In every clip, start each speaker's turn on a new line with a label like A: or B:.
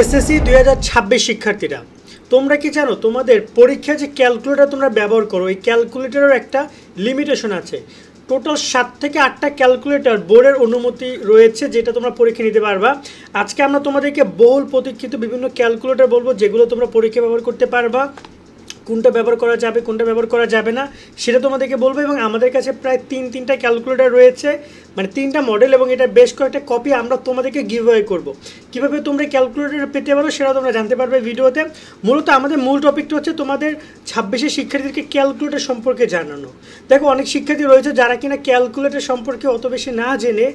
A: SSC 2026 শিক্ষার্থীরা তোমরা কি জানো তোমাদের পরীক্ষায় যে ক্যালকুলেটর তোমরা ব্যবহার করো এই ক্যালকুলেটরের একটা লিমিটেশন আছে। টোটাল 7 থেকে 8টা ক্যালকুলেটর বোর্ডের অনুমতি রয়েছে যেটা তোমরা পরীক্ষা নিতে পারবা। আজকে আমরা তোমাদেরকে বহুল প্রতীক্ষিত বিভিন্ন ক্যালকুলেটর বলবো যেগুলো তোমরা পরীক্ষা ব্যবহার করতে পারবা। কোনটা ব্যবহার করা যাবে কোনটা ব্যবহার করা যাবে না সেটা তোমাদেরকে বলবো। এবং আমাদের কাছে প্রায় তিনটা ক্যালকুলেটর রয়েছে, মানে 3টা মডেল, এবং এটা বেশ কয়েকটা কপি আমরা তোমাদেরকে গিভঅ্যাওয়ে করব। কীভাবে তোমরা ক্যালকুলেটর পেতে পারো সেটাও তোমরা জানতে পারবে ভিডিওতে। মূলত আমাদের মূল টপিকটা হচ্ছে তোমাদের 26 শিক্ষার্থীদেরকে ক্যালকুলেটর সম্পর্কে জানানো। দেখো অনেক শিক্ষার্থী রয়েছে যারা কিনা ক্যালকুলেটর সম্পর্কে অত বেশি না জেনে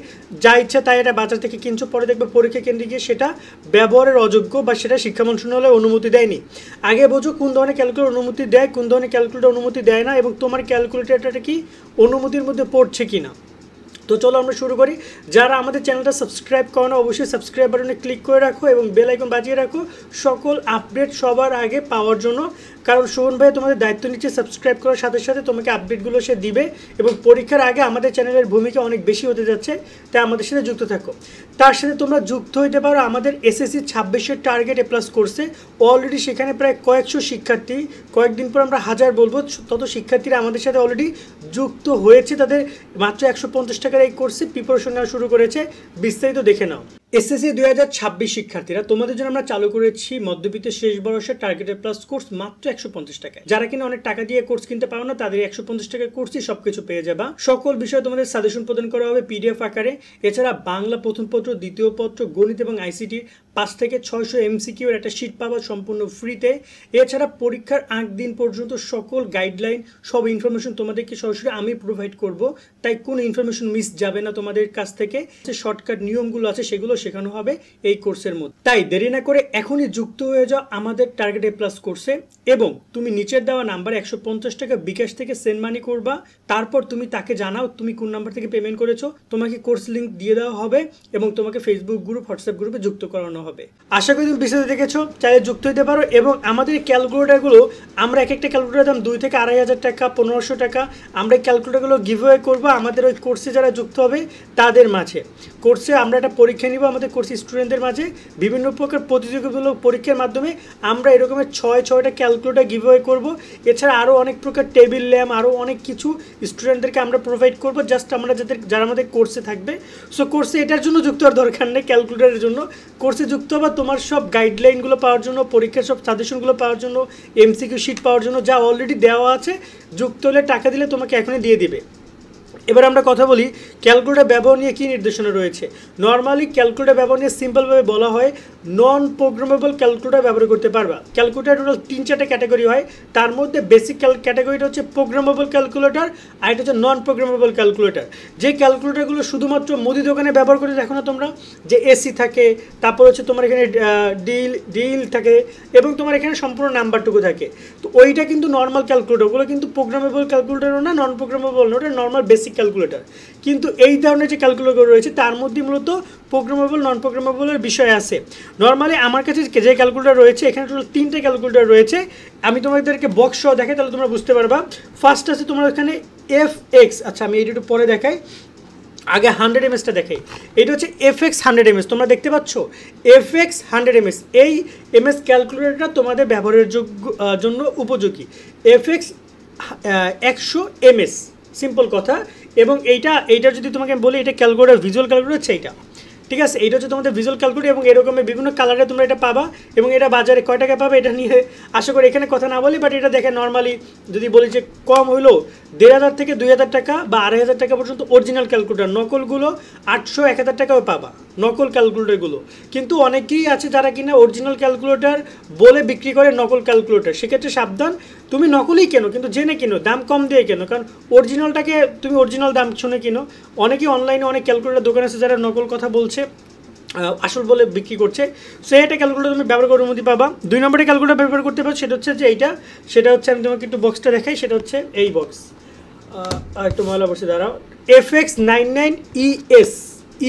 A: যা ইচ্ছা তাই এটা বাজার থেকে কিনছো, পরে দেখবে পরীক্ষা কেন্দ্রে গিয়ে সেটা ব্যবহারের অযোগ্য বা সেটা শিক্ষা মন্ত্রণালয় অনুমতি দেয়নি। আগে বোঝো কোন ধরনের ক্যালকুলেটর অনুমতি দেয়, কোন ধরনের ক্যালকুলেটর অনুমতি দেয় না, এবং তোমার ক্যালকুলেটরটা কি অনুমতির মধ্যে পড়ছে কিনা। তো চলো আমরা শুরু করি। যারা আমাদের চ্যানেলটা সাবস্ক্রাইব করো না অবশ্যই সাবস্ক্রাইব বাটনে ক্লিক করে রাখো এবং বেল আইকন বাজিয়ে রাখো সকল আপডেট সবার আগে পাওয়ার জন্য। কারণ শোভন ভাই তোমাদের দায়িত্ব নিচ্ছে সাবস্ক্রাইব করার সাথে সাথে তোমাকে আপডেটগুলো সে দিবে, এবং পরীক্ষার আগে আমাদের চ্যানেলের ভূমিকা অনেক বেশি হতে যাচ্ছে, তাই আমাদের সাথে যুক্ত থাকো। তার সাথে তোমরা যুক্ত হইতে পারো আমাদের এসএসসি 26-এর টার্গেট এ প্লাস কোর্সে। অলরেডি সেখানে প্রায় কয়েকশো শিক্ষার্থী, কয়েকদিন পর আমরা 1000 বলবো, তত শিক্ষার্থীরা আমাদের সাথে অলরেডি যুক্ত হয়েছে। তাদের মাত্র 150 টাকার এই কোর্সে প্রিপারেশন নেওয়া শুরু করেছে। বিস্তারিত দেখে নাও। এসএসসি 2026 শিক্ষার্থীরা তোমাদের জন্য আমরা চালু করেছি মধ্যবিত্তের শেষ বর্ষের টার্গেটেড প্লাস কোর্স মাত্র 150 টাকায়। যারা কিনা অনেক টাকা দিয়ে কোর্স কিনতে পারো না তাদের 150 টাকার কোর্সই সবকিছু পেয়ে যাবা। সকল বিষয়ে তোমাদের সাজেশন প্রদান করা হবে পিডিএফ আকারে। এছাড়া বাংলা প্রথম পত্র, দ্বিতীয় পত্র, গণিত এবং আইসিটি 5 থেকে 600 এমসিকিউ এর একটা শীট পাবা সম্পূর্ণ ফ্রিতে। এছাড়া পরীক্ষার আগ দিন পর্যন্ত সকল গাইডলাইন সব ইনফরমেশন তোমাদেরকে সরাসরি আমি প্রোভাইড করব, তাই কোনো ইনফরমেশন মিস যাবে না তোমাদের কাছ থেকে। যে শর্টকাট নিয়মগুলো আছে সেগুলো শেখানো হবে এই কোর্সের মধ্যে। তাই দেরি না করে এখনই যুক্ত হয়ে যাও আমাদের টার্গেট এ প্লাস কোর্সে, এবং তুমি নিচের দেওয়া নাম্বারে 150 টাকা বিকাশ থেকে সেন্ড মানি করবা। তারপর তুমি তাকে জানাও তুমি কোন নাম্বার থেকে পেমেন্ট করেছো, তোমাকে কোর্স লিংক দিয়ে দেওয়া হবে এবং তোমাকে ফেসবুক গ্রুপ, হোয়াটসঅ্যাপ গ্রুপে যুক্ত করানো হবে। আশা করি তুমি বিস্তারিত দেখেছো, চাইলে যুক্ত হতে পারো। এবং আমাদের ক্যালকুলেটরগুলো আমরা একটা ক্যালকুলেটর দাম 2 থেকে 2500 টাকা, 1500 টাকা। আমরা এই ক্যালকুলেটরগুলো গিভঅ্যাওয়ে করবো আমাদের ওই কোর্সে যারা যুক্ত হবে তাদের মাঝে। কোর্সে আমরা একটা পরীক্ষা নিব আমাদের কোর্স স্টুডেন্টদের মাঝে। বিভিন্ন প্রকার প্রতিযোগিতামূলক পরীক্ষার মাধ্যমে আমরা এরকমের 6টা ক্যালকুলেটর গিভঅ্যাওয়ে করব। এছাড়া আরও অনেক প্রকার টেবিল ল্যাম্প, আরও অনেক কিছু স্টুডেন্টদেরকে আমরা প্রোভাইড করব, জাস্ট আমরা যারা আমাদের কোর্সে থাকবে। সো কোর্সে এটার জন্য যুক্ত হওয়ার দরকার নেই, ক্যালকুলেটরের জন্য কোর্সে যুক্ত হবা তোমার সব গাইডলাইনগুলো পাওয়ার জন্য, পরীক্ষার সব সাজেশনগুলো পাওয়ার জন্য, এমসিকিউ শিট পাওয়ার জন্য, যা অলরেডি দেওয়া আছে। যুক্ত হলে টাকা দিলে তোমাকে এখনই দিয়ে দিবে। এবার আমরা কথা বলি ক্যালকুলেটর ব্যবহার নিয়ে কী নির্দেশনা রয়েছে। নর্মালি ক্যালকুলেটর ব্যবহার নিয়ে সিম্পলভাবে বলা হয় নন প্রোগ্রামেবল ক্যালকুলেটর ব্যবহার করতে পারবা। ক্যালকুলেটর টোটাল 3-4টা ক্যাটাগরি হয়, তার মধ্যে বেসিক ক্যাটাগরিটা হচ্ছে প্রোগ্রামেবল ক্যালকুলেটর, আর এটা হচ্ছে নন প্রোগ্রামেবল ক্যালকুলেটর। যে ক্যালকুলেটরগুলো শুধুমাত্র মুদি দোকানে ব্যবহার করে দেখো না তোমরা, যে এসি থাকে, তারপর হচ্ছে তোমার এখানে ডিল থাকে, এবং তোমার এখানে সম্পূর্ণ নাম্বারটুকু থাকে। তো ওইটা কিন্তু নর্মাল ক্যালকুলেটর, ওগুলো কিন্তু প্রোগ্রামেবল ক্যালকুলেটরও না, নন প্রোগ্রামেবল না, ওটা নর্মাল বেসিক ক্যালকুলেটর। কিন্তু এই ধরনের যে ক্যালকুলেটর রয়েছে তার মধ্যে মূলত প্রোগ্রামেবল, নন প্রোগ্রামেবলের বিষয় আছে। নর্মালি আমার কাছে যে ক্যালকুলেটর রয়েছে এখানে টোটাল 3টে ক্যালকুলেটর রয়েছে। আমি তোমাদেরকে বক্স সহ দেখাই তাহলে তোমরা বুঝতে পারবা। ফার্স্ট আছে তোমার এখানে FX, আচ্ছা আমি এটা একটু পরে দেখাই, আগে 100 msটা দেখাই। এটা হচ্ছে FX 100 ms, তোমরা দেখতে পাচ্ছ FX 100 ms। এই MS ক্যালকুলেটরটা তোমাদের ব্যবহারের জন্য উপযোগী। FX 100 ms, সিম্পল কথা। এবং এইটা যদি তোমাকে বলি এটা ক্যালকুলেটর, ভিজুয়াল ক্যালকুলেটর হচ্ছে এইটা, ঠিক আছে। এইটা হচ্ছে তোমাদের ভিজুয়াল ক্যালকুলেটর, এবং এরকমের বিভিন্ন কালারে তোমরা এটা পাবা। এবং এটা বাজারে কয় টাকা পাবে এটা নিয়ে আশা করি এখানে কথা না বলি, বাট এটা দেখে নর্মালি যদি বলি যে কম হইলো 1500 থেকে 2000 টাকা বা 2500 টাকা পর্যন্ত অরিজিনাল ক্যালকুলেটর। নকলগুলো 800-1000 টাকাও পাবা নকল ক্যালকুলেটরগুলো। কিন্তু অনেকেই আছে যারা কিনা অরিজিনাল ক্যালকুলেটর বলে বিক্রি করে নকল ক্যালকুলেটর। সেক্ষেত্রে সাবধান, তুমি নকলই কেনো কিন্তু জেনে কিনো, দাম কম দিয়ে কেনো, কারণ অরিজিনালটাকে তুমি অরিজিনাল দাম শুনে কিনো। অনেকেই অনলাইনে অনেক ক্যালকুলেটর দোকান আছে যারা নকল কথা বলছে, আসল বলে বিক্রি করছে। সো এটা ক্যালকুলেটর তুমি ব্যবহার করার অনুমতি পাবা। 2 নম্বরে ক্যালকুলেটর ব্যবহার করতে পারো, সেটা হচ্ছে যে এইটা, সেটা হচ্ছে আমি তোমাকে একটু বক্সটা দেখাই, সেটা হচ্ছে এই বক্স। একটু ময়লা বসে দাঁড়াও। FX 99ES,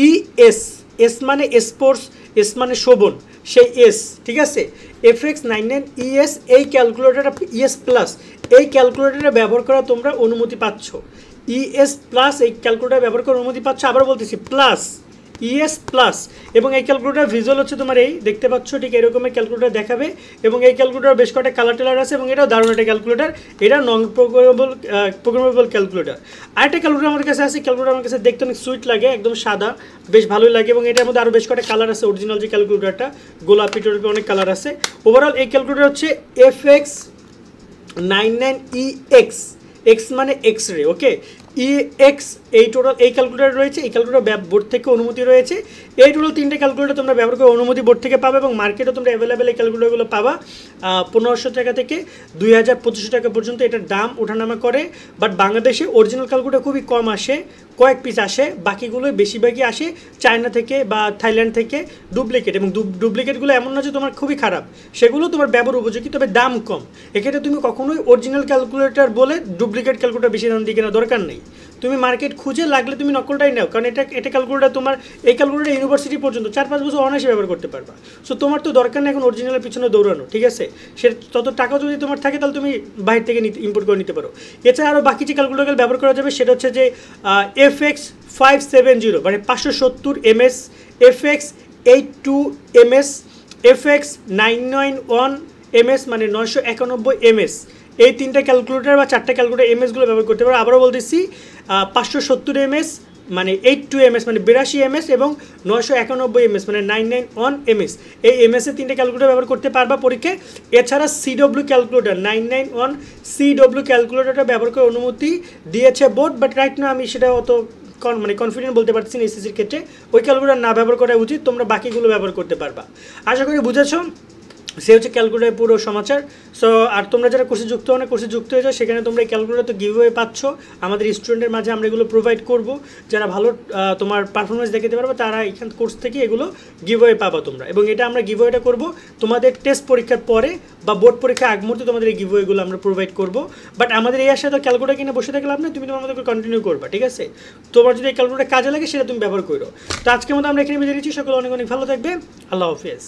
A: ES মানে স্পোর্টস, এস মানে শোভন, সেই এস, ঠিক আছে। FX 99ES এই ক্যালকুলেটরটা, ES প্লাস এই ক্যালকুলেটরটা ব্যবহার করা তোমরা অনুমতি পাচ্ছ। ES প্লাস এই ক্যালকুলেটর ব্যবহার করার অনুমতি পাচ্ছ। আবার বলতেছি প্লাস, ES প্লাস। এবং এই ক্যালকুলেটার ভিজুয়াল হচ্ছে তোমার এই দেখতে পাচ্ছ ঠিক এরকমের ক্যালকুলেটার দেখাবে। এবং এই ক্যালকুলেটার বেশ কয়েকটা কালার টেলার আছে এবং এটাও দারুণ একটা ক্যালকুলেটার। এটা নন প্রোগ্রামেবল ক্যালকুলেটার। আরেকটা ক্যালকুলেটার আমার কাছে আছে, ক্যালকুলেটার আমার কাছে দেখতে অনেক সুইট লাগে, একদম সাদা, বেশ ভালোই লাগে। এবং এটার মধ্যে আরও বেশ কয়েকটা কালার আছে, অরিজিনাল যে ক্যালকুলেটারটা গোলাপি টোলাপি অনেক কালার আছে। ওভারঅল এই ক্যালকুলেটার হচ্ছে FX99EX, এক্স মানে এক্স রে, ওকে। EX এই টোটাল এই ক্যালকুলেটার রয়েছে। এই ক্যালকুলেটার বোর্ড থেকে অনুমতি রয়েছে। এই টোটাল 3টে ক্যালকুলেটার তোমরা ব্যবহার করে অনুমতি বোর্ড থেকে পাবে এবং মার্কেটে তোমরা অ্যাভেলেবেল এই ক্যালকুলেটারগুলো পাবা 1500 টাকা থেকে 2500 টাকা পর্যন্ত এটার দাম ওঠানামা করে। বাট বাংলাদেশে অরিজিনাল ক্যালকুলেটার খুবই কম আসে, কয়েক পিস আসে, বাকিগুলো বেশিরভাগই আসে চায়না থেকে বা থাইল্যান্ড থেকে ডুপ্লিকেট। এবং ডুপ্লিকেটগুলো এমন না যে তোমার খুবই খারাপ, সেগুলো তোমার ব্যবহার উপযোগী, তবে দাম কম। এক্ষেত্রে তুমি কখনোই অরিজিনাল ক্যালকুলেটার বলে ডুপ্লিকেট ক্যালকুলেটার বেশি দাম দিয়ে কেনার দরকার নেই। তুমি মার্কেট খুঁজে লাগলে তুমি নকলটাই নাও, কারণ এটা ক্যালকুলেটার তোমার এই ক্যালকুলেটার ইউনিভার্সিটি পর্যন্ত 4-5 বছর অনায়াসে ব্যবহার করতে পারবা। সো তোমার তো দরকার নেই এখন অরিজিনালের পিছনে দৌড়ানো, ঠিক আছে। সে তত টাকা যদি তোমার থাকে তাহলে তুমি বাইরে থেকে ইম্পোর্ট করে নিতে পারো। এছাড়া আরও বাকি যে ক্যালকুলেটার ব্যবহার করা যাবে সেটা হচ্ছে যে FX570 মানে 570 MS, FX82 MS, FX991 MS মানে 991 MS। এই 3টা ক্যালকুলেটার বা 4টা ক্যালকুলেটার এমএসগুলো ব্যবহার করতে পারো। আবারও বলতেছি 570 MS মানে 82 MS মানে 82 MS এবং 991 MS মানে 991 MS। এই MS এর 3টে ক্যালকুলেটার ব্যবহার করতে পারবা পরীক্ষায়। এছাড়া CW ক্যালকুলেটার 991 CW ক্যালকুলেটারটা ব্যবহার করে অনুমতি দিয়েছে বোর্ড, বাট রাইট না আমি সেটা অত কনফিডেন্ট বলতে পারছি না এসএসসির ক্ষেত্রে। ওই ক্যালকুলেটার না ব্যবহার করা উচিত, তোমরা বাকিগুলো ব্যবহার করতে পারবা। আশা করি বুঝেছো। সে হচ্ছে ক্যালকুলেটারের পুরো সমাচার। সো আর তোমরা যারা কোর্সে যুক্ত হও না, কোর্সে যুক্ত হয়ে যাও, সেখানে তোমরা এই ক্যালকুলেটার তো গিভওয়ে পাচ্ছ। আমাদের স্টুডেন্টের মাঝে আমরা এগুলো প্রোভাইড করব। যারা ভালো তোমার পারফরমেন্স দেখাতে পারবে তারা এখান কোর্স থেকে এগুলো গিভওয়ে পাবা তোমরা। এবং এটা আমরা গিভওয়েটা করব তোমাদের টেস্ট পরীক্ষার পরে বা বোর্ড পরীক্ষার আগ মুহূর্তে তোমাদের এই গিভওয়েগুলো আমরা প্রোভাইড করব। বাট আমাদের এই আশায় তো ক্যালকুলেটার কিনে বসে থাকলে আপনি তুমি তোমার মতো কন্টিনিউ করবা, ঠিক আছে। তোমার যদি এই ক্যালকুলেটার কাজে লাগে সেটা তুমি ব্যবহার করো। তো আজকের মতো আমরা এখানে বিদায় নিচ্ছি। সকলে অনেক অনেক ভালো থাকবে। আল্লাহ হাফেজ।